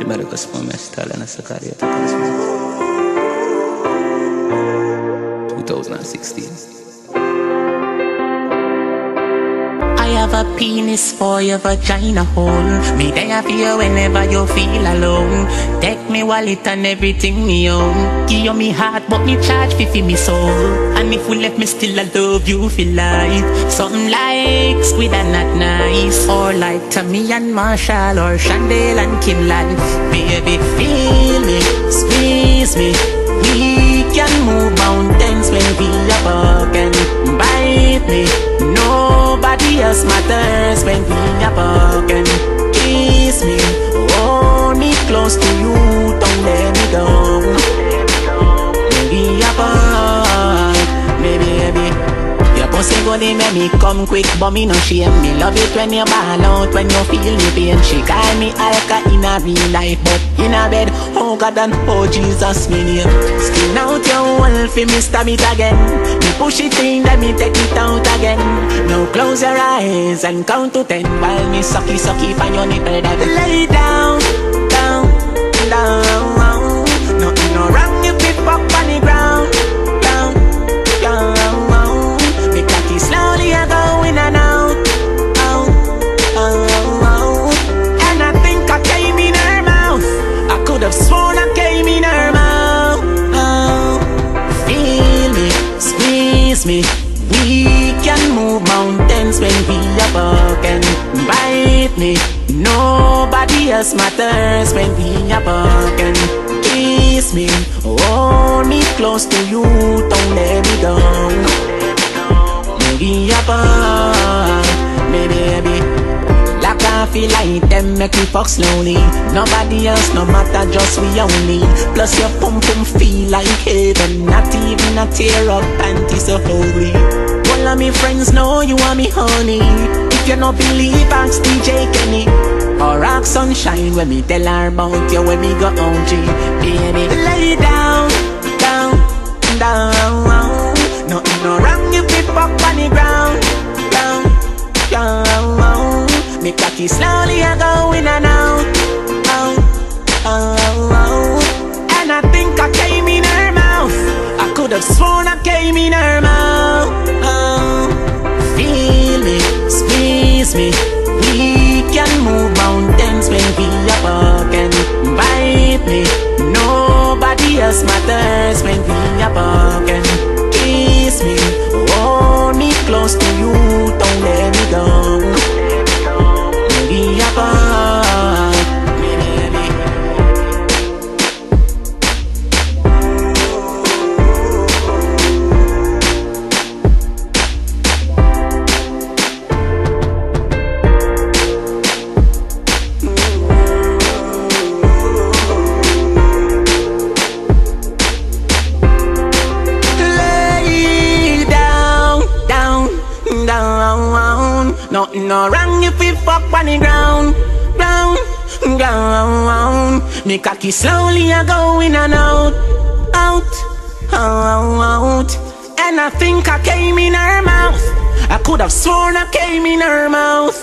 America spun me style and a Sakaria to Cosmo 2016. I have a penis for your vagina hole. Me there for you whenever you feel alone. Take me wallet and everything me own. Give you me heart but me charge fi me soul. And if we left me still I love you for life. Something like Squid and Not Nice, or like Tammy and Marshall, or Chandel and Kim Life. Baby feel me, squeeze me. We can move mountains when we are broken. Bite me, nobody else matters when we are broken. Kiss me, hold me close to you, don't let me go. When we are broken, baby. Your pussy good, it make me come quick, but me no shame. Me love it when you ball out, when you feel me pain. She call me Alka in a real life, but in a bed, oh God and oh Jesus, me name. Skin out your wall fi me stab it again. Me push it in, then me take it out again. Now close your eyes and count to 10 while me sucky for your nipple. Lay down, down, down. Nothing no wrong if it pop on the ground. Down, down. Me cocky slowly a go in and out, out, out. And I think I came in her mouth. I could have sworn I came in her mouth. Feel me, squeeze me. We can move mountains when we are broken. Bite me, nobody else matters when we are broken. Kiss me, hold me close to you, don't let me go. We are broken, baby. Like I feel like them make me fuck slowly. Nobody else, no matter, just we only. Plus your pum pum feel like heaven. Not even a tear up panty so holy. All of me friends know you are me honey. If you no believe, ask DJ Kenny or ask Sunshine when me tell her about you when me go OG. Baby, lay down, down, down. Nothing no wrong if it pop on the ground. Down, down. Me cocky slowly a go in and out, out, out. And I think I came in her mouth. I could have sworn I came in her mouth. Feel me, squeeze me. We can move mountains when we are broken. Bite me, nobody else matters when we are broken. Kiss me, hold me close to you, don't let me go. We are broken, baby. Nothing no wrong if we fuck on the ground, ground, ground. Me cocky slowly a go in and out, out, out. And I think I came in her mouth. I could have sworn I came in her mouth,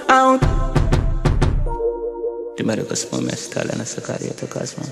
out. The America spun me style and a Sakaria to Cosmo